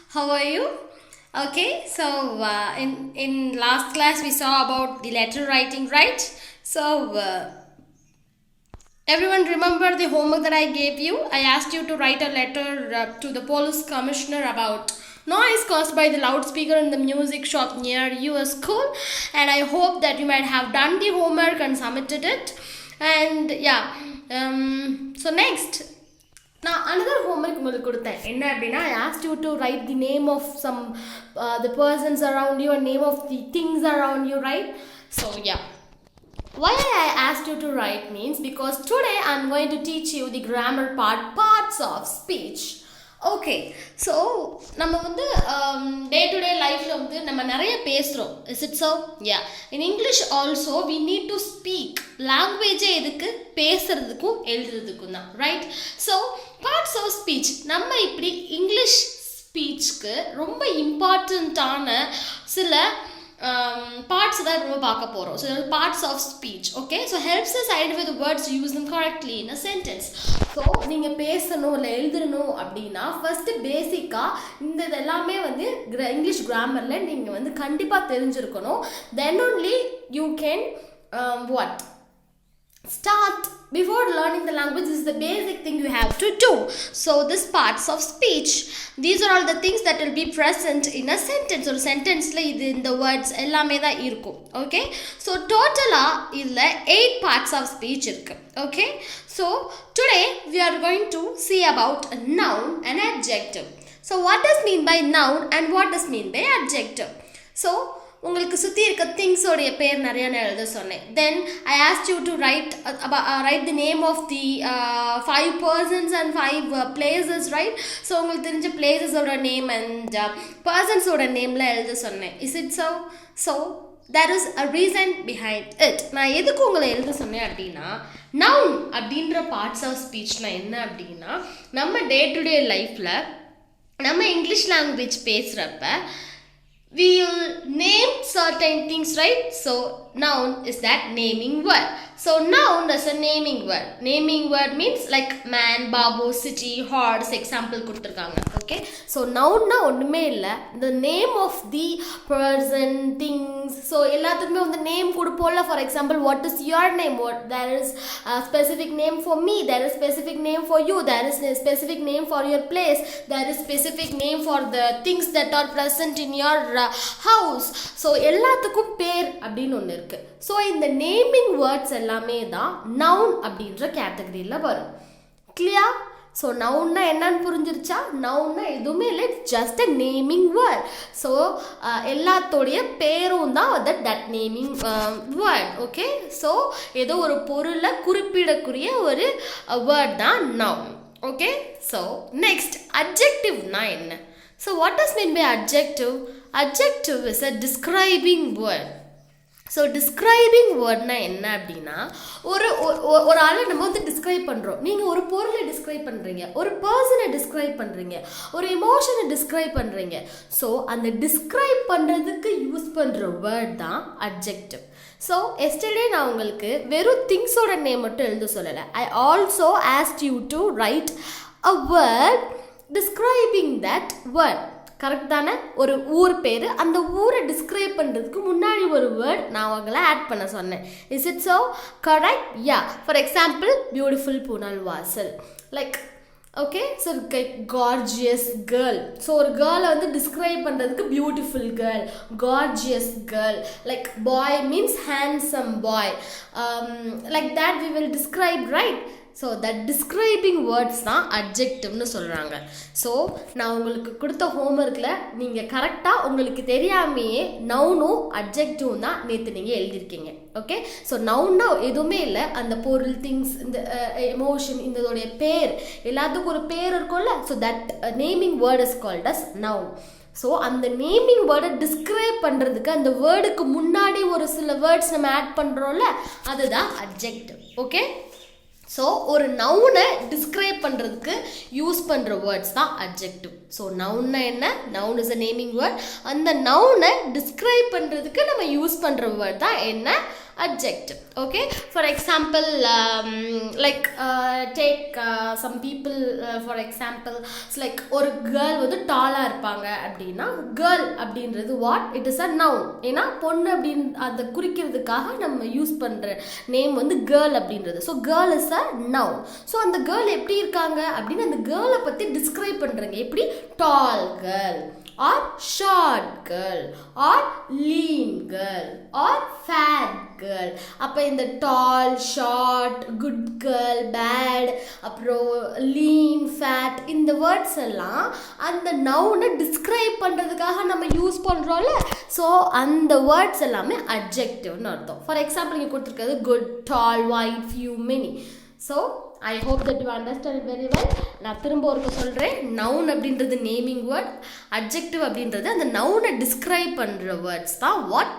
How are you? Okay, so in last class we saw about the letter writing, right? So everyone remember the homework that I gave you? I asked you to write a letter to the police commissioner about noise caused by the loudspeaker in the music shop near your school, and I hope that you might have done the homework and submitted it. And yeah, so next, now another homework உங்களுக்கு கொடுத்தேன் என்ன அப்படின்னா I asked you to write the name of some the persons around you and name of the things around you, right? So yeah, why I asked you to write means because today I'm going to teach you the grammar parts of speech. Okay so நம்ம வந்து day to day லைஃப்பில் வந்து நம்ம நிறைய பேசுகிறோம். Is it so? Yeah, in English also we need to speak. லாங்குவேஜே எதுக்கு? பேசுகிறதுக்கும் எழுதுறதுக்கும் தான், right? So parts of speech, நம்ம இப்படி இங்கிலீஷ் ஸ்பீச்சுக்கு ரொம்ப இம்பார்ட்டண்ட்டான சில parts that we will பார்க்க போகிறோம். So parts of speech, okay? So helps us identify the words to use them correctly in a sentence. So நீங்கள் பேசணும் இல்லை எழுதணும் அப்படின்னா ஃபர்ஸ்ட் பேசிக்காக இந்த எல்லாமே வந்து இங்கிலீஷ் கிராமரில் நீங்கள் வந்து கண்டிப்பாக தெரிஞ்சிருக்கணும். Then only you can start. Before learning the language, this is the basic thing you have to do. So this parts of speech, these are all the things that will be present in a sentence. Or sentence la idu in the words ellame da irukum. Okay, so totally illa 8 parts of speech irukku. Okay, so today we are going to see about a noun and adjective. So what does mean by noun and what does mean by adjective? So உங்களுக்கு சுற்றி இருக்க திங்ஸோடைய பேர் நிறைய நான் எழுத சொன்னேன். Then I ask you to write the name of the 5 persons and 5 places, right? So உங்களுக்கு தெரிஞ்ச பிளேசஸோட நேம் அண்ட் பர்சன்ஸோட நேமில் எழுத சொன்னேன். Is it so? So there is a reason behind it. நான் எதுக்கு உங்களை எழுத சொன்னேன் அப்படின்னா, noun அப்படின்ற பார்ட்ஸ் ஆஃப் ஸ்பீச்னால் என்ன அப்படின்னா, நம்ம டே டு டே லைஃப்பில் நம்ம இங்கிலீஷ் லாங்குவேஜ் பேசுகிறப்ப we will name certain things, right? So noun is that naming word. So noun is a naming word. Naming word means like man, babu, city, horse, example கொடுத்திருக்காங்க. Okay, so noun na ஒண்ணுமே இல்ல, the name of the person, things. So எல்லாத்துக்குமே வந்து name கொடுப்போம்ல. For example, what is your name? What there is a specific name for me, there is specific name for you, there is a specific name for your place, there is specific name for the things that are present in your house. So எல்லாத்துக்கும் பேர் அப்படின்னு ஒன்று இருக்கு. So இந்த naming words எல்லாமே தான் noun அப்படின்ற கேட்டகரியில் வரும். கிளியர்? ஸோ நவுன்னா என்னன்னு புரிஞ்சிருச்சா? நவுன்னா எதுவுமே இல்லை, just a naming word. So எல்லாத்தோடைய பேரும் தான் that naming word. Okay, so ஏதோ ஒரு பொருளை குறிப்பிடக்கூடிய ஒரு வேர்ட் தான் நவுன். ஓகே, ஸோ நெக்ஸ்ட் அட்ஜெக்டிவ்னா என்ன? So what does mean by adjective? Adjective is a describing word. So describing வேர்ட்னா என்ன அப்படின்னா, ஒரு ஆளை நம்ம வந்து டிஸ்கிரைப் பண்ணுறோம். நீங்கள் ஒரு பொருளை டிஸ்கிரைப் பண்ணுறீங்க, ஒரு பர்சனை டிஸ்கிரைப் பண்ணுறீங்க, ஒரு எமோஷனை டிஸ்கிரைப் பண்ணுறீங்க. ஸோ அந்த டிஸ்கிரைப் பண்ணுறதுக்கு யூஸ் பண்ணுற வேர்ட் தான் அட்ஜெக்டிவ். ஸோ எஸ்டர்டே நான் உங்களுக்கு வெறும் திங்ஸோட நேம் மட்டும் எழுத சொல்லலை. I also asked you to right a word describing that word. Correct தானே? ஒரு ஊர் பேர், அந்த ஊரை டிஸ்கிரைப் பண்ணுறதுக்கு முன்னாடி ஒரு வேர்ட் நான் அவங்கள ஆட் பண்ண சொன்னேன். Is it so? Correct? Yeah. For example, beautiful பூனல் வாசல், like okay. So gorgeous girl. So ஒரு கேர்ளை வந்து டிஸ்கிரைப் பண்ணுறதுக்கு beautiful girl, gorgeous girl. Like boy means handsome boy, like that we will describe, right? So that describing words தான் அட்ஜெக்டிவ்னு சொல்கிறாங்க. So நான் உங்களுக்கு கொடுத்த ஹோம்ஒர்க்கில் நீங்கள் கரெக்டாக உங்களுக்கு தெரியாமையே நவுனும் அட்ஜெக்டிவும் தான் நேற்று நீங்கள் எழுதியிருக்கீங்க. ஓகே, ஸோ நவுன்னா எதுவுமே இல்லை, அந்த பொருள், திங்ஸ், இந்த எமோஷன், இதோடைய பேர், எல்லாத்துக்கும் ஒரு பேர் இருக்கும்ல. So that naming word is called as noun. So அந்த நேமிங் வேர்டை டிஸ்கிரைப் பண்ணுறதுக்கு அந்த வேர்டுக்கு முன்னாடி ஒரு சில வேர்ட்ஸ் நம்ம ஆட் பண்ணுறோம்ல, அதுதான் அட்ஜெக்டிவ். ஓகே, ஸோ ஒரு நவுனை டிஸ்கிரைப் பண்ணுறதுக்கு யூஸ் பண்ணுற வேர்ட்ஸ் தான் அட்ஜெக்டிவ். ஸோ நவுன்னா என்ன? Noun is a naming word. அந்த நவுனை டிஸ்கிரைப் பண்ணுறதுக்கு நம்ம யூஸ் பண்ணுற வேர்ட் தான் என்ன? Adjective. Okay, for example, like take some people, for example, it's like ஒரு girl வந்து டாலா இருப்பாங்க அப்படின்னா girl அப்படின்றது what? It is a noun. ஏன்னா பொண்ணு அப்படின்னு அதை குறிக்கிறதுக்காக நம்ம யூஸ் பண்ணுற நேம் வந்து girl அப்படின்றது. So girl is a noun. So அந்த girl எப்படி இருக்காங்க அப்படின்னு அந்த கேர்ளை பற்றி டிஸ்கிரைப் பண்ணுறங்க. எப்படி? tall girl or short girl or lean girl or fat girl. அப்போ இந்த tall, short, good girl, bad, அப்புறம் lean, fat இந்த வேர்ட்ஸ் எல்லாம் அந்த நவுனை டிஸ்கிரைப் பண்ணுறதுக்காக நம்ம யூஸ் பண்ணுறோம்ல. ஸோ அந்த வேர்ட்ஸ் எல்லாமே அட்ஜெக்டிவ்னு அர்த்தம். ஃபார் எக்ஸாம்பிள் இங்கே கொடுத்துருக்கிறது good, tall, white, few, many. So I hope that you understand very well. நான் திரும்ப ஒருக்க சொல்கிறேன், நவுன் அப்படின்றது நேமிங் வேர்ட், அட்ஜெக்டிவ் அப்படின்றது அந்த நவுனை டிஸ்கிரைப் பண்ணுற வேர்ட்ஸ் தான் what?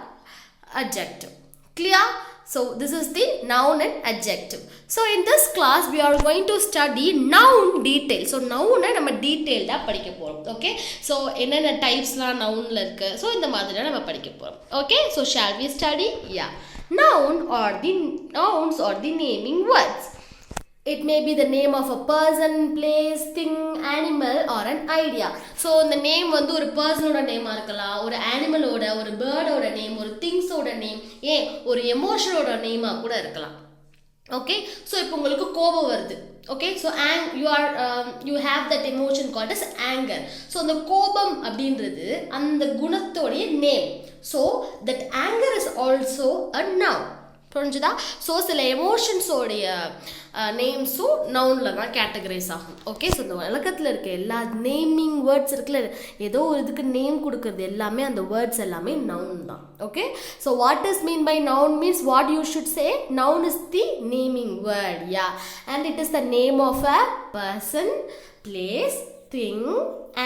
Adjective. Clear? So this is the noun and adjective. So in this class we are going to study noun detail. So noun நம்ம detailed படிக்க போறோம். Okay? So என்னென்ன டைப்ஸ்லாம் nounல இருக்கு. So இந்த மாதிரி நம்ம படிக்க போறோம். Okay? So shall we study? Yeah. Nouns are the naming words. It may be the name of a person, place, thing, animal or an idea. So இந்த நேம் வந்து ஒரு பர்சனோட நேமாக இருக்கலாம், ஒரு அனிமலோட, ஒரு பேர்டோட நேம், ஒரு திங்ஸோட நேம், ஏன் ஒரு எமோஷனோட நேமாக கூட இருக்கலாம். ஓகே, ஸோ இப்போ உங்களுக்கு கோபம் வருது. Okay, so you have that emotion called as anger. So அந்த கோபம் அப்படின்றது அந்த குணத்தோடைய name. So that anger is also a noun. புரிஞ்சுதா? ஸோ சில எமோஷன்ஸோடைய நேம்ஸும் நவுனில் தான் கேட்டகரைஸ் ஆகும். ஓகே, ஸோ இந்த உலகத்தில் இருக்க எல்லா நேமிங் வேர்ட்ஸ் இருக்குல்ல, ஏதோ ஒரு இதுக்கு நேம் கொடுக்குறது எல்லாமே அந்த வேர்ட்ஸ் எல்லாமே நவுன் தான். Okay, so what is mean by noun means what you should say? Noun is the naming word. Yeah, and it is the name of a person, place, thing,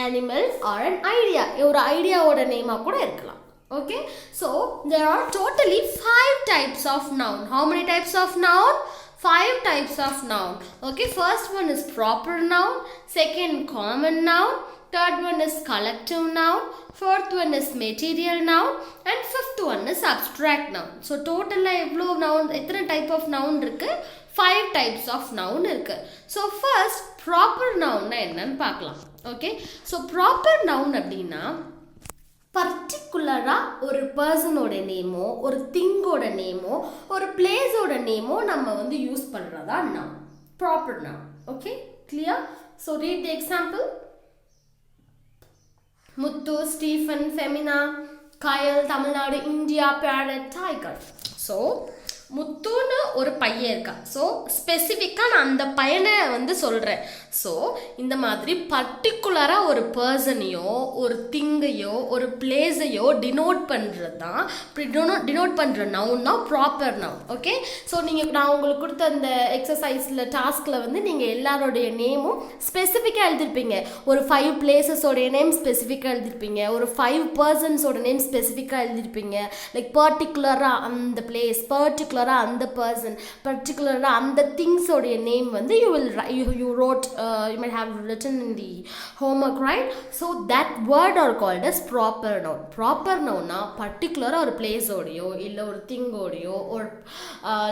animal or an idea. ஒரு ஐடியாவோட நேமாக கூட இருக்கலாம். Okay, so there are totally 5 types of noun. How many types of noun? 5 types of noun. Okay, first one is proper noun, second common noun, third one is collective noun, fourth one is material noun, and fifth one is abstract noun. So total எவ்வளோ noun, எத்தனை type of noun இருக்கு? 5 types of noun இருக்கு. So first proper noun என்னன்னு பார்க்கலாம். Okay, so proper noun அப்படின்னா பர்டிகுலராக ஒரு பர்சனோட நேமோ, ஒரு திங்கோட நேமோ, ஒரு பிளேஸோட நேமோ நம்ம வந்து யூஸ் பண்ணுறதா noun, proper noun. Okay, clear? So read the example. Muthu, Stephen, Femina, Kayal, Tamil Nadu, India, parrot, tiger. So முத்துன்னு ஒரு பையன் இருக்கா. ஸோ ஸ்பெசிஃபிக்காக நான் அந்த பையனை வந்து சொல்கிறேன். ஸோ இந்த மாதிரி பர்டிகுலராக ஒரு பர்சனையோ, ஒரு திங்கையோ, ஒரு பிளேஸையோ டினோட் பண்ணுறது தான், டினோட் பண்ணுற நவுன் தான் ப்ராப்பர் நவுன். ஓகே, ஸோ நான் உங்களுக்கு கொடுத்த அந்த எக்ஸசைஸில் டாஸ்கில் வந்து நீங்கள் எல்லாரோடைய நேமும் ஸ்பெசிஃபிக்காக எழுதிருப்பீங்க. ஒரு 5 பிளேசஸோடைய நேம் ஸ்பெசிஃபிக்காக எழுதிருப்பீங்க, ஒரு 5 பர்சன்ஸோட நேம் ஸ்பெசிஃபிக்காக எழுதிருப்பீங்க. லைக் பர்டிகுலராக அந்த பிளேஸ், பர்டிகுலராக அந்த பர்சன், பர்டிகுலராக அந்த திங்ஸோடைய நேம் வந்து you wrote, you might have written in the homework, right? So that word are called as proper noun. Proper noun na particular ஒரு place ஓடியோ இல்ல ஒரு thing ஓடியோ ஒரு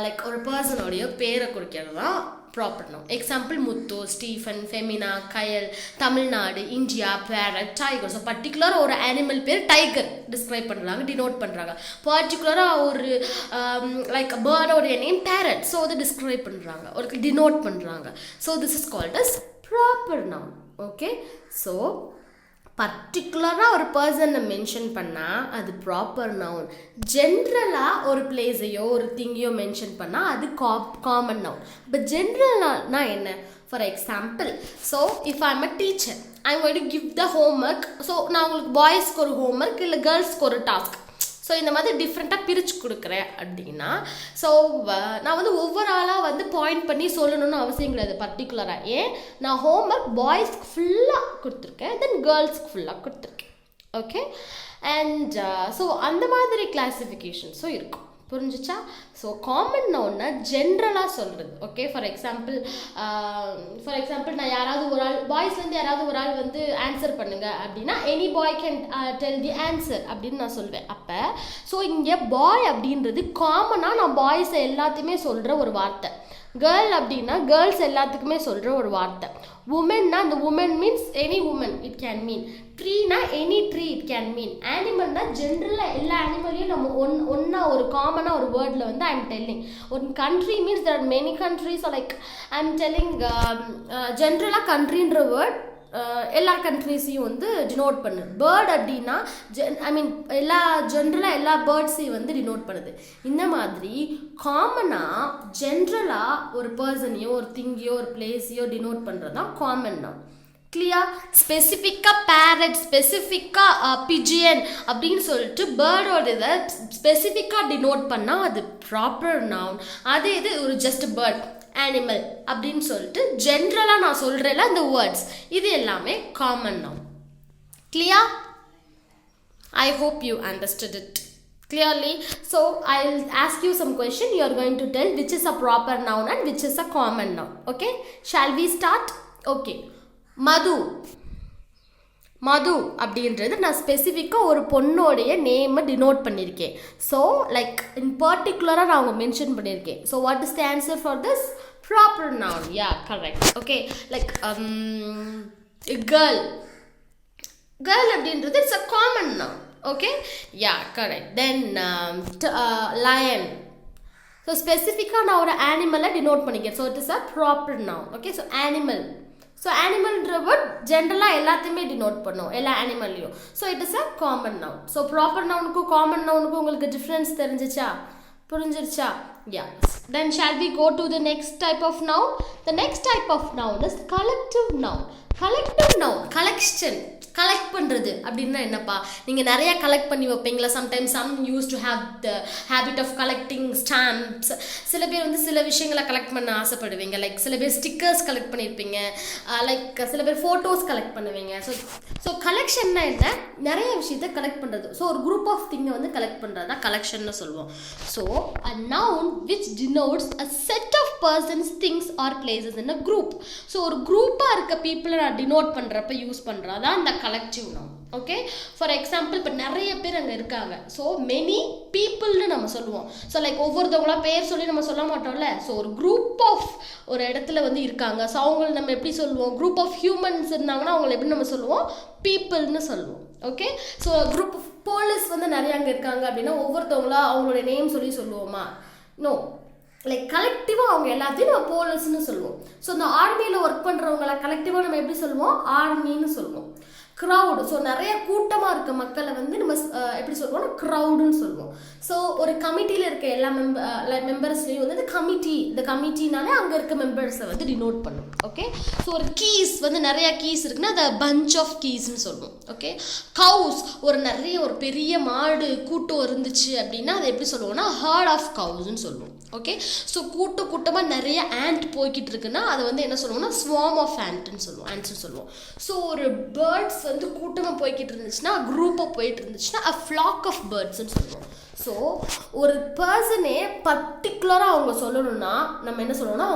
like ஒரு person ஓடியோ பேரை குறிக்கிறது தான் proper noun. Example Muthu, Stephen, Femina, Kayal, Tamil Nadu, India, parrot, tiger. So பர்டிகுலராக ஒரு அனிமல் பேர் டைகர் டிஸ்கிரைப் பண்ணுறாங்க, டினோட் பண்ணுறாங்க. பர்டிகுலராக ஒரு லைக் பேர்டோடைய நேம் பேரட். ஸோ அதை டிஸ்கிரைப் பண்ணுறாங்க, ஒரு டினோட் பண்ணுறாங்க. So this is called as proper noun. Okay, so பர்டிகுலராக ஒரு பர்சனை மென்ஷன் பண்ணால் அது ப்ராப்பர் நவுன். ஜென்ரலாக ஒரு பிளேஸையோ ஒரு திங்கையோ மென்ஷன் பண்ணால் அது காமன் நவுன். இப்போ ஜென்ரல்னா என்ன? For example, so if I am a teacher, I am going to give the homework. So நான் உங்களுக்கு பாய்ஸ்க்கு ஒரு ஹோம்ஒர்க் இல்லை கேர்ள்ஸ்க்கு ஒரு டாஸ்க், ஸோ இந்த மாதிரி டிஃப்ரெண்ட்டாக பிரித்து கொடுக்குறேன் அப்படின்னா, ஸோ நான் வந்து ஒவ்வொரு ஆளாக வந்து பாயிண்ட் பண்ணி சொல்லணும்னு அவசியம் கிடையாது பர்டிகுலராக. ஏன் நான் ஹோம்ஒர்க் பாய்ஸ்க்கு ஃபுல்லாக கொடுத்துருக்கேன், தென் கேர்ள்ஸ்க்கு ஃபுல்லாக கொடுத்துருக்கேன். ஓகே, அண்ட் ஸோ அந்த மாதிரி கிளாஸிஃபிகேஷன்ஸும் இருக்கும். புரிஞ்சிச்சா? ஸோ காமன் நவுன்னா ஜென்ரலாக சொல்கிறது. ஓகே, ஃபார் எக்ஸாம்பிள் நான் யாராவது ஒரு ஆள் பாய்ஸ்லேருந்து யாராவது ஒரு ஆள் வந்து ஆன்சர் பண்ணுங்க அப்படின்னா any bye can tell the answer அப்படின்னு நான் சொல்வேன். அப்போ ஸோ இங்கே பாய் அப்படின்றது காமனாக நான் பாய்ஸை எல்லாத்தையுமே சொல்கிற ஒரு வார்த்தை. கேர்ள் அப்படின்னா கேர்ள்ஸ் எல்லாத்துக்குமே சொல்கிற ஒரு வார்த்தை. உமன்னா அந்த woman means any woman it can mean. ட்ரீனா any tree it can mean. அனிமல்னா ஜென்ரலாக எல்லா அனிமலையும் நம்ம ஒன்றா ஒரு காமனாக ஒரு வேர்டில் வந்து ஐ எம் டெல்லிங். ஒரு country means there are many countries. Like I am telling ஜென்ரலாக கண்ட்ரின்ற வேர்ட் எல்லா கண்ட்ரிஸையும் வந்து டினோட் பண்ணுது. பேர்ட் அப்படின்னா ஜென்ரலாக எல்லா பேர்ட்ஸையும் வந்து டினோட் பண்ணுது. இந்த மாதிரி காமனாக ஜென்ரலாக ஒரு பர்சனையோ ஒரு திங்கையோ ஒரு பிளேஸையோ டினோட் பண்ணுறது தான் காமன் நவுன். கிளியர்? ஸ்பெசிஃபிக்காக பேரட், ஸ்பெசிஃபிக்காக பிஜியன் அப்படின்னு சொல்லிட்டு பேர்டோட இதை ஸ்பெசிஃபிக்காக டினோட் பண்ணால் அது ப்ராப்பர் நவுன். அதே இது ஒரு ஜஸ்ட் பேர்ட், அனிமல் அப்படின்னு சொல்லிட்டு ஜென்ரலாக நான் சொல்கிறேன்ல இந்த வேர்ட்ஸ், இது எல்லாமே common noun. Clear? I hope you understood it clearly. So I'll ask you some question. You are going to tell which is a proper noun and which is a common noun. Okay, shall we start? Okay, மது. மது அப்படின்றது நான் ஸ்பெசிஃபிக்காக ஒரு பொண்ணோடைய நேமை denote பண்ணியிருக்கேன். So like in பர்டிகுலராக நான் அவங்க mention பண்ணியிருக்கேன். So what is the answer for this? Proper noun. Yeah, correct. Okay, like girl. Girl அப்படின்றது it's a common noun. Okay, yeah, correct. Then lion. So ஸ்பெசிஃபிக்காக நான் ஒரு அனிமலை டினோட் பண்ணிக்கிறேன். So it is a proper noun. Okay, so animal. So அனிமல்ன்ற word ஜென்ரலாக எல்லாத்தையுமே denote பண்ணும், எல்லா அனிமல்லையும். So it is a common noun. So proper நவுனுக்கும் காமன் நவுனுக்கும் உங்களுக்கு டிஃப்ரென்ஸ் தெரிஞ்சிச்சா? புரிஞ்சிருச்சா? யா. தென் shall we go to the next type of noun. The next type of noun is collective noun. Collective noun, collection, collect பண்ணுறது அப்படின்னா என்னப்பா? நீங்கள் நிறையா கலெக்ட் பண்ணி வைப்பீங்களா? Sometimes some use to have the habit of collecting stamps. சில பேர் வந்து சில விஷயங்களை கலெக்ட் பண்ண ஆசைப்படுவீங்க. லைக் சில பேர் ஸ்டிக்கர்ஸ் கலெக்ட் பண்ணியிருப்பீங்க. லைக் சில பேர் ஃபோட்டோஸ் கலெக்ட் பண்ணுவீங்க. ஸோ கலெக்ஷன்னா என்ன? நிறைய விஷயத்தை கலெக்ட் பண்ணுறது. ஸோ ஒரு குரூப் ஆஃப் திங்கை வந்து கலெக்ட் பண்ணுறது தான் கலெக்ஷன்னு சொல்லுவோம். So a noun which denotes a set of persons, things or places in a group. So ஒரு குரூப்பாக இருக்க பீப்புளை நான் டினோட் பண்ணுறப்ப யூஸ் பண்ணுறதா அந்த collective noun. Okay, for example இப்போ நிறைய பேர் அங்கே இருக்காங்க. ஸோ மெனி பீப்புள்னு நம்ம சொல்லுவோம். ஸோ லைக் ஒவ்வொருத்தவங்களா பேர் சொல்லி நம்ம சொல்ல மாட்டோம்ல. ஸோ ஒரு குரூப் ஆஃப் ஒரு இடத்துல வந்து இருக்காங்க. ஸோ அவங்களை நம்ம எப்படி சொல்லுவோம்? குரூப் ஆஃப் ஹியூமன்ஸ் இருந்தாங்கன்னா அவங்களை எப்படி நம்ம சொல்லுவோம்? பீப்புள்னு சொல்லுவோம். Okay, so group of police வந்து நிறைய அங்கே இருக்காங்க அப்படின்னா ஒவ்வொருத்தவங்களா அவங்களோட நேம் சொல்லி சொல்லுவோமா? நோ, லைக் கலெக்டிவாக அவங்க எல்லாத்தையும் நம்ம போலீஸ்ன்னு சொல்லுவோம். ஸோ இந்த ஆர்மியில் ஒர்க் பண்ணுறவங்கள கலெக்டிவாக நம்ம எப்படி சொல்லுவோம்? ஆர்மின்னு சொல்லுவோம். க்ரௌடு. ஸோ நிறைய கூட்டமாக இருக்க மக்களை வந்து நம்ம எப்படி சொல்லுவோம்னா க்ரௌடுன்னு சொல்லுவோம். ஸோ ஒரு கமிட்டியில் இருக்க எல்லா மெம்பர்ஸ்லையும் வந்து இந்த கமிட்டினாலே அங்கே இருக்க மெம்பர்ஸை வந்து டினோட் பண்ணும். ஓகே, ஸோ ஒரு கீஸ் வந்து நிறையா கீஸ் இருக்குன்னா அதை பஞ்ச் ஆஃப் கீஸ்ன்னு சொல்லுவோம். ஓகே, கவுஸ் ஒரு பெரிய மாடு கூட்டம் இருந்துச்சு அப்படின்னா அதை எப்படி சொல்லுவோம்னா ஹர்ட் ஆஃப் கவுஸ்ன்னு சொல்லுவோம். ஓகே, ஸோ கூட்டமாக நிறைய ஆண்ட் போய்கிட்டு இருக்குன்னா அதை வந்து என்ன சொல்லுவோம்னா ஸ்வார்ம் ஆஃப் ஆண்ட்னு சொல்லுவோம். ஸோ ஒரு பேர்ட்ஸ் வந்து கூட்டமாக போய்கிட்டு இருந்துச்சுன்னா, குரூப்பாக போயிட்டு இருந்துச்சுன்னா a flock of birdsன்னு சொல்லுவோம். ஸோ ஒரு பர்சனே பர்டிகுலராக அவங்க சொல்லணும்னா நம்ம என்ன சொல்லுவோம்னா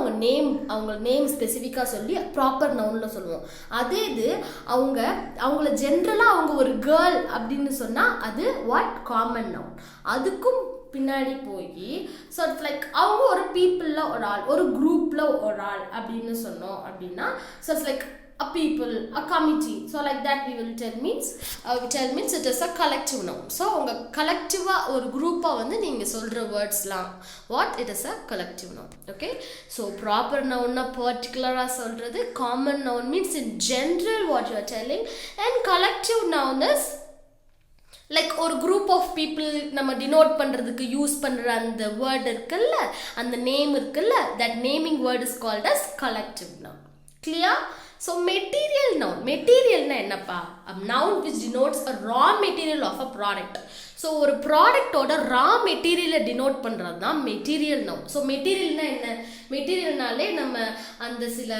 அவங்க நேம் ஸ்பெசிஃபிக்காக சொல்லி ப்ராப்பர் நவுனில் சொல்லுவோம். அதே இது அவங்கள ஜென்ரலாக அவங்க ஒரு கேர்ள் அப்படின்னு சொன்னால் அது வாட்? Common noun. அதுக்கும் பின்னாடி போய் ஸோ இட்ஸ் லைக் அவங்க ஒரு பீப்புளில் ஒரு ஆள், ஒரு குரூப்பில் ஒரு ஆள் அப்படின்னு சொன்னோம் அப்படின்னா so it's like a people, a committee. So like that we will tell means it is a collective noun. So உங்க collective-ஆ ஒரு group-ஆ வந்து நீங்க சொல்ற words-லாம் what? It is a collective noun. Okay, so proper noun-னா particular-ஆ சொல்றது, common noun means in general what you are telling, and collective noun is like ஒரு group of people நம்ம denote பண்ணுறதுக்கு use பண்ணுற அந்த வேர்டு இருக்குல்ல, அந்த நேம் இருக்குல்ல, that naming word is called as collective noun. Clear? So material noun. மெட்டீரியல்னா என்னப்பா? Noun which denotes a raw material of a product. So ஒரு ப்ராடக்டோட ரா மெட்டீரியலை டினோட் பண்ணுறது தான் மெட்டீரியல் நவுன். ஸோ மெட்டீரியல்னா என்ன? மெட்டீரியல்னாலே நம்ம அந்த சில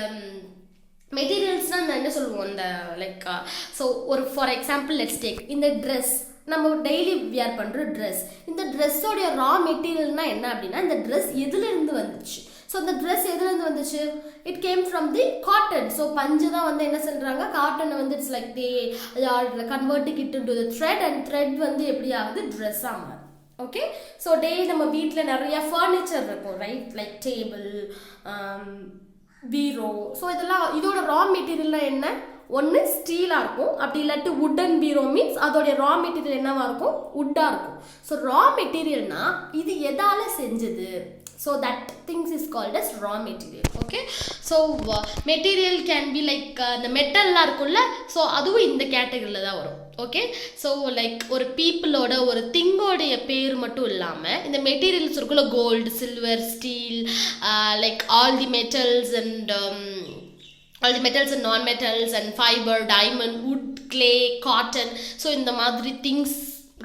மெட்டீரியல்ஸ்னால் என்ன சொல்லுவோம்? அந்த லைக் ஸோ ஒரு ஃபார் எக்ஸாம்பிள் லெட்ஸ் டேக் இந்த ட்ரெஸ் நம்ம டெய்லி வியர் பண்ணுற ட்ரெஸ். இந்த ட்ரெஸ்ஸோடைய ரா மெட்டீரியல்னா என்ன அப்படின்னா இந்த ட்ரெஸ் எதுலேருந்து வந்துச்சு. ஸோ இந்த ட்ரெஸ் எதுலேருந்து வந்துச்சு? It came from the cotton. So பஞ்சு தான் வந்து என்ன சொல்கிறாங்க, காட்டனை வந்து it's like they are converting it to the thread and thread வந்து எப்படி ஆகுது, ட்ரெஸ்ஸாக மாறும். ஓகே, ஸோ டெய்லி நம்ம வீட்டில் நிறைய ஃபர்னிச்சர் இருக்கும், ரைட், லைக் டேபிள், பீரோ. ஸோ இதெல்லாம் இதோட ரா மெட்டீரியல்லாம் என்ன, ஒன்று ஸ்டீலாக இருக்கும், அப்படி இல்லாட்டி வுட்டன் பீரோ மீன்ஸ் அதோடைய ரா மெட்டீரியல் என்னவாக இருக்கும், வுட்டாக இருக்கும். ஸோ ரா மெட்டீரியல்னா இது எதால் செஞ்சது, so that things is called as raw material. Okay, so material can be like the metal la irukulla, so adhu indha category la da varum. Okay, so like ஒரு பீப்புளோட ஒரு திங்கோடைய பேர் மட்டும் இல்லாமல் இந்த மெட்டீரியல்ஸ் இருக்குள்ள gold, silver, steel, like all the metals and non-metals and fiber, diamond, wood, clay, cotton. So இந்த மாதிரி திங்ஸ்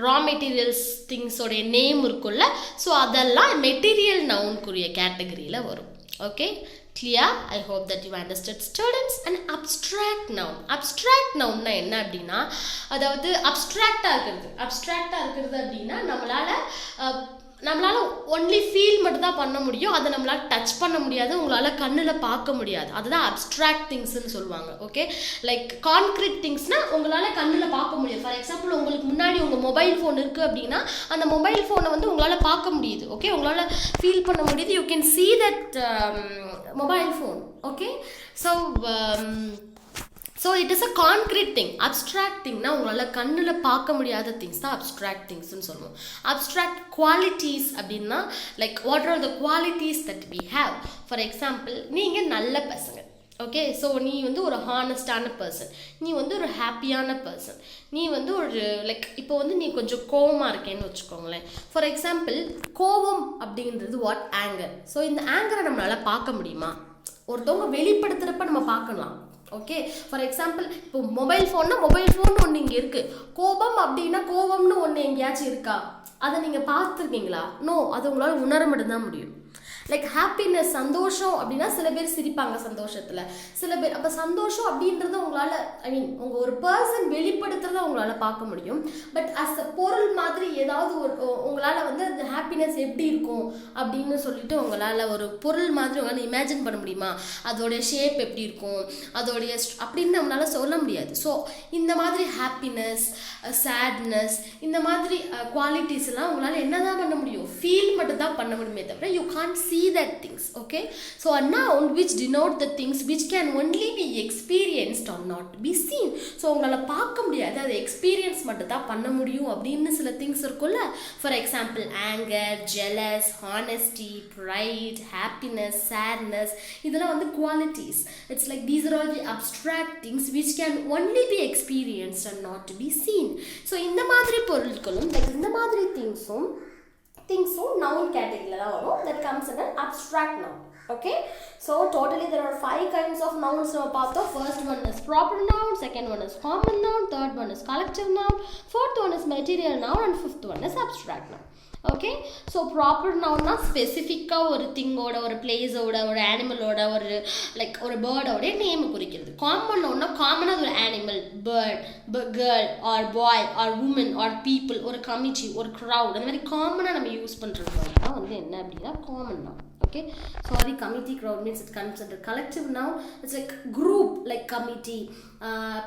ரா மெட்டீரியல்ஸ் திங்ஸோடைய நேம் இருக்குல்ல, ஸோ அதெல்லாம் மெட்டீரியல் நவுனுக்குரிய கேட்டகரியில் வரும். Okay, clear? I hope that you understood, students. And abstract noun னா என்ன அப்படின்னா, அதாவது அப்ட்ராக்டாக இருக்கிறது அப்படின்னா நம்மளால ஒன்லி ஃபீல் மட்டும் தான் பண்ண முடியும், அதை நம்மளால் டச் பண்ண முடியாது, உங்களால் கண்ணில் பார்க்க முடியாது. அதுதான் அப்ட்ராக்ட் திங்ஸ்ன்னு சொல்லுவாங்க. ஓகே, லைக் கான்க்ரீட் திங்ஸ்னால் உங்களால் கண்ணில் பார்க்க முடியும். ஃபார் எக்ஸாம்பிள், உங்களுக்கு முன்னாடி உங்கள் மொபைல் ஃபோன் இருக்குது அப்படின்னா அந்த மொபைல் ஃபோனை வந்து உங்களால் பார்க்க முடியுது. ஓகே, உங்களால் ஃபீல் பண்ண முடியுது. You can see that mobile phone. Okay, so it is a concrete thing. Abstract thing na ungala kannula paaka mudiyadha things da abstract things nu solluvom. Abstract qualities abinna like what are the qualities that we have. For example, neenga nalla pesanga. Okay, so நீ வந்து ஒரு ஹானஸ்டான person, நீ வந்து ஒரு ஹாப்பியான person, நீ வந்து ஒரு லைக் இப்போ வந்து நீ கொஞ்சம் கோவமாக இருக்கேன்னு வச்சுக்கோங்களேன். ஃபார் எக்ஸாம்பிள், கோவம் அப்படின்றது வாட், ஆங்கர். ஸோ இந்த ஆங்கரை நம்மளால் பார்க்க முடியுமா? ஒருத்தவங்க வெளிப்படுத்துகிறப்ப நம்ம பார்க்கலாம். ஓகே, ஃபார் எக்ஸாம்பிள், இப்போ மொபைல் ஃபோன் ஒன்று இங்கே இருக்குது, கோபம் அப்படின்னா கோபம்னு ஒன்று எங்கேயாச்சும் இருக்கா? அதை நீங்கள் பார்த்துருக்கீங்களா? நோ, அது உங்களால் உணர மட்டும்தான் முடியும். லைக் ஹாப்பினஸ், சந்தோஷம் அப்படின்னா சில பேர் சிரிப்பாங்க சந்தோஷத்தில், சில பேர் அப்போ சந்தோஷம் அப்படின்றத உங்களால் உங்கள் ஒரு பர்சன் வெளிப்படுத்துறத உங்களால் பார்க்க முடியும். பட் அஸ் அ பொருள் மாதிரி ஏதாவது ஒரு உங்களால் வந்து அந்த ஹாப்பினஸ் எப்படி இருக்கும் அப்படின்னு சொல்லிட்டு உங்களால் ஒரு பொருள் மாதிரி உங்களால் இமேஜின் பண்ண முடியுமா? அதோடைய ஷேப் எப்படி இருக்கும், அதோடைய அப்படின்னு நம்மளால் சொல்ல முடியாது. ஸோ இந்த மாதிரி ஹாப்பினஸ், சேட்னஸ், இந்த மாதிரி குவாலிட்டிஸ் எல்லாம் உங்களால் என்ன தான் பண்ண முடியும்? ஃபீல் மட்டும் தான் பண்ண முடியுமே தவிர you can't see that things. Okay, so a noun which denote the things which can only be experienced or not be seen. so உங்களால பார்க்க முடியாது, அது எக்ஸ்பீரியன்ஸ் மட்டும் தான் பண்ண முடியும் அப்படின்னு சில திங்ஸ் இருக்குல்ல. For example, anger, jealous, honesty, pride, happiness, sadness, இதெல்லாம் வந்து qualities. It's like these are all the abstract things which can only be experienced and not to be seen. so இந்த மாதிரி பொருட்களும் like இந்த மாதிரி திங்ஸும் noun category la varum, that comes in an abstract noun. Okay, so totally there are 5 kinds of nouns na paatho. First one is proper noun, second one is common noun, third one is collective noun, fourth one is material noun, and fifth one is abstract noun. Okay, so proper நவுன்னா ஸ்பெசிஃபிக்காக ஒரு திங்கோட, ஒரு பிளேஸோட, ஒரு அனிமலோட, ஒரு like ஒரு பேர்டோடைய name குறிக்கிறது. Common நவுன்னா காமனாக ஒரு animal, bird, girl R boy or woman are people, ஒரு கமிட்டி, ஒரு க்ரௌட், அந்த மாதிரி காமனாக நம்ம யூஸ் பண்ணுறது தான் வந்து என்ன அப்படின்னா common noun. Okay, sorry, committee, crowd means it comes under collective noun. It's like group, like committee,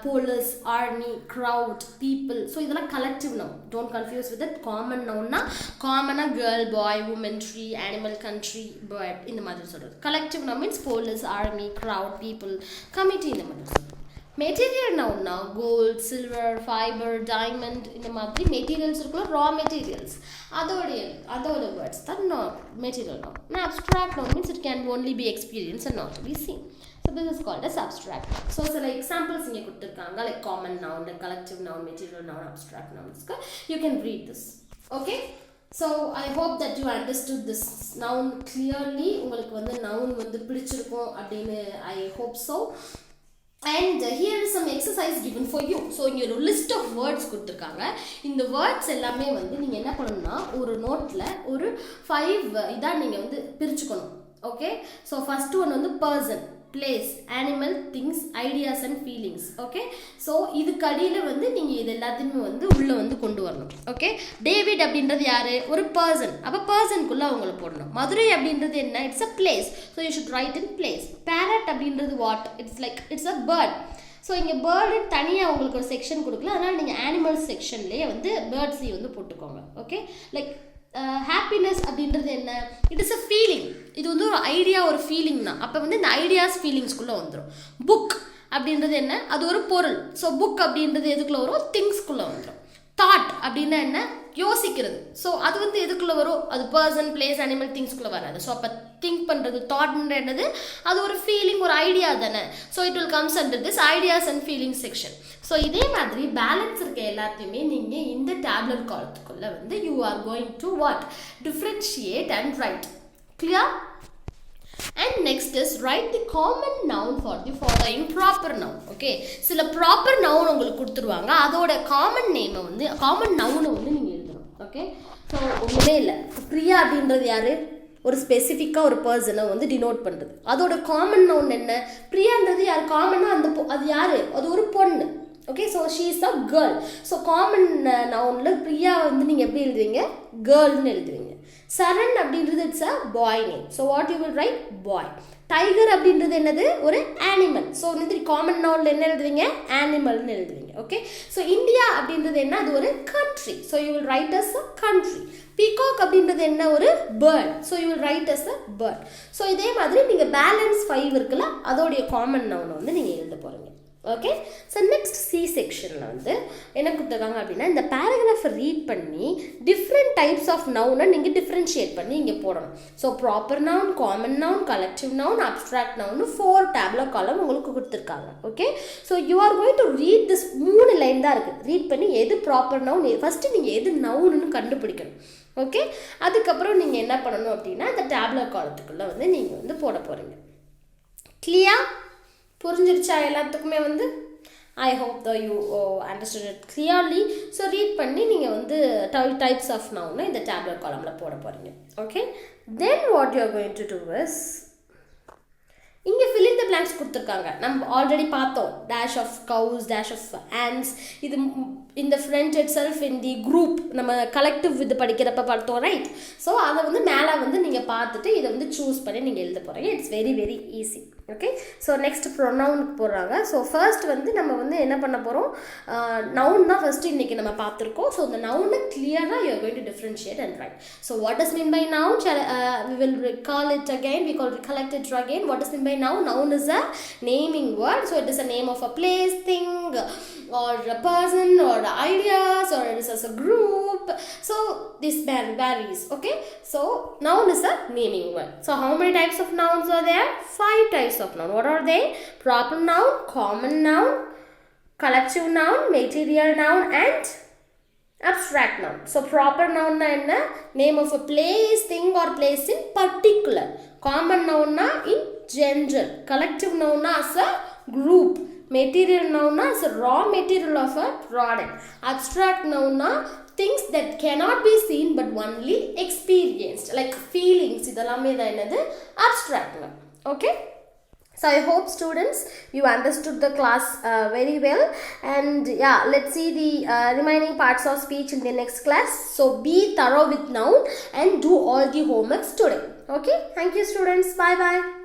police, army, crowd, people. So இதெல்லாம் collective noun. Don't confuse with it. Common noun na common girl, boy, woman, tree, animal, country, bird, இந்த மாதிரி சொல்றது. Collective noun means police, army, crowd, people, committee, இந்த மாதிரி சொல்றது. Material நவுன்னா gold, silver, fibre, diamond, இந்த மாதிரி மெட்டீரியல்ஸ் இருக்குல்ல, ரா மெட்டீரியல்ஸ், அதோட வேர்ட்ஸ் தான் material noun. Abstract noun means it can only be experience and not be seen. So this is called as abstract. So சில எக்ஸாம்பிள்ஸ் இங்கே கொடுத்துருக்காங்க, like common noun, collective noun, material noun, abstract நவுன்ஸ்க்கு you can read this. Okay, so I hope that you understood this noun clearly. உங்களுக்கு வந்து noun வந்து பிடிச்சிருக்கும் அப்படின்னு I hope so. And here is some exercise given for you. So இங்கே ஒரு list of words கொடுத்துருக்காங்க. இந்த வேர்ட்ஸ் எல்லாமே வந்து நீங்கள் என்ன பண்ணணும்னா ஒரு நோட்டில் ஒரு 5 இதாக நீங்கள் வந்து பிரிச்சுக்கணும். ஓகே, ஸோ ஃபர்ஸ்ட் ஒன் வந்து person. place, animal, things, ideas and feelings. Okay, so இதுக்கு அடியில வந்து நீங்க இது எல்லாத்தையுமே வந்து உள்ள வந்து கொண்டு வரணும். ஓகே, டேவிட் அப்படின்றது யாரு? ஒரு பர்சன். அப்ப பர்சனுக்குள்ள அவங்கள போடணும். மதுரை அப்படின்றது என்ன? It's a place, so you should write in place. parrot அப்படின்றது what? it's a bird. So இங்கே பேர்டு தனியாக உங்களுக்கு ஒரு செக்ஷன் கொடுக்கல, அதனால் நீங்கள் அனிமல் செக்ஷன்லேயே வந்து பேர்ட்ஸையும் வந்து போட்டுக்கோங்க. ஓகே, லைக் ஹாப்பினஸ் அப்படின்றது என்ன? It is a feeling. இது வந்து ஒரு ஐடியா, ஒரு ஃபீலிங் தான். அப்போ வந்து இந்த ஐடியாஸ் ஃபீலிங்ஸ்குள்ளே வந்துடும். புக் அப்படின்றது என்ன? அது ஒரு பொருள். ஸோ புக் அப்படின்றது எதுக்குள்ளே வரும்? திங்ஸ்குள்ளே வந்துடும். தாட் அப்படின்னா என்ன? யோசிக்கிறது. ஸோ அது வந்து எதுக்குள்ளே வரும்? அது பர்சன், பிளேஸ், அனிமல், திங்ஸ்குள்ளே வராது. ஸோ அப்போ திங்க் பண்ணுறது, தாட்ன்ற என்னது? அது ஒரு ஃபீலிங், ஒரு ஐடியா தானே. So it will comes under this ideas and feeling section. So இதே மாதிரி பேலன்ஸ் இருக்க எல்லாத்தையுமே நீங்கள் இந்த டேப்லெட் காலத்துக்குள்ளே வந்து you are going to what? Differentiate and right. Clear? And next is write the common noun for the following proper noun. Okay, சில proper noun உங்களுக்கு கொடுத்துருவாங்க, அதோட common name வந்து common noun வந்து நீங்கள் எழுதணும். ஓகே, ஸோ ஒன்றுமே இல்லை. பிரியா அப்படின்றது யாரு? ஒரு ஸ்பெசிஃபிக்காக ஒரு பர்சனை வந்து டினோட் பண்ணுறது. அதோட காமன் நவுன் என்ன? பிரியான்றது யார்? காமனாக அது யார்? அது ஒரு பொண்ணு. Okay, so she is a girl. So common நவுனில் பிரியா வந்து நீங்கள் எப்படி எழுதுவீங்க? கேர்ள்னு எழுதுவீங்க. சரண் அப்படின்றது it's a boy name. So what you will write? Boy. Tiger அப்படின்றது என்னது? ஒரு அனிமல். ஸோ வந்து காமன் நவுனில் என்ன எழுதுவீங்க? அனிமல்னு எழுதுவீங்க. ஓகே, ஸோ இந்தியா அப்படின்றது என்ன? அது ஒரு country. So you will write as a country. Peacock அப்படின்றது என்ன? ஒரு bird. So you will write as a bird. So இதே மாதிரி நீங்கள் பேலன்ஸ் 5 இருக்குல்ல, அதோடைய காமன் நவுனை வந்து நீங்கள் எழுத போகிறீங்க. ஓகே, ஸோ நெக்ஸ்ட் சி செக்ஷனில் வந்து என்ன கொடுத்துருக்காங்க அப்படின்னா, இந்த பேராகிராஃபை ரீட் பண்ணி டிஃப்ரெண்ட் டைப்ஸ் ஆஃப் நவுனை நீங்கள் டிஃப்ரென்ஷியேட் பண்ணி இங்கே போடணும். So proper noun, common noun, collective noun, abstract noun 4 டேப்லோ காலம் உங்களுக்கு கொடுத்துருக்காங்க. Okay, so you are going to read this 3 line தான் இருக்குது. ரீட் பண்ணி எது ப்ராப்பர் நவுன், ஃபஸ்ட்டு நீங்கள் எது நவுன்னு கண்டுபிடிக்கணும். ஓகே, அதுக்கப்புறம் நீங்கள் என்ன பண்ணணும் அப்படின்னா, இந்த டேப்லோ காலத்துக்குள்ளே வந்து நீங்கள் வந்து போட போகிறீங்க. கிளியர்? புரிஞ்சிருச்சா எல்லாத்துக்குமே வந்து? I hope the you understood it clearly. So read பண்ணி நீங்கள் வந்து டைப்ஸ் ஆஃப் நவுனை இந்த டேப்லெட் காலமில் போட போகிறீங்க. Okay, then what you are going to do is, இங்கே fill in the blanks கொடுத்துருக்காங்க. நம்ம ஆல்ரெடி பார்த்தோம். Dash of cows, dash of ants. இது இந்த friend itself in the group நம்ம கலெக்டிவ் இது படிக்கிறப்ப பார்த்தோம், ரைட்? ஸோ அதை வந்து மேலே வந்து நீங்கள் பார்த்துட்டு இதை வந்து சூஸ் பண்ணி நீங்கள் எழுத போகிறீங்க. It's very very easy. Okay, so next ப்ரொனவுனுக்கு போடுறாங்க. ஸோ ஃபர்ஸ்ட் வந்து நம்ம வந்து என்ன பண்ண போகிறோம்? நவுன் தான் ஃபர்ஸ்ட் இன்றைக்கி நம்ம பார்த்துருக்கோம். ஸோ இந்த நவுனை கிளியராக you are going to differentiate and write. So what is mean by noun? we will recall it again. We call recollect it again. What is mean by noun? Noun is a naming word. So it is a name of a place, thing, or a person, or ideas, or it is as a group. So this varies. Okay, so noun is a naming word. So how many types of nouns are there? 5 types of noun. What are they? Proper noun, common noun, collective noun, material noun, and abstract noun. So proper noun na enna? Name of a place, thing, or place in particular. Common noun na in general. Collective noun na as a group. Material noun na as a raw material of a product. Abstract noun na things that cannot be seen but only experienced, like feelings. Idellame da enadhu? Abstract noun. Okay, so I hope students you understood the class very well, and yeah, let's see the remaining parts of speech in the next class. So be thorough with noun and do all the homeworks today. Okay, thank you students. Bye bye.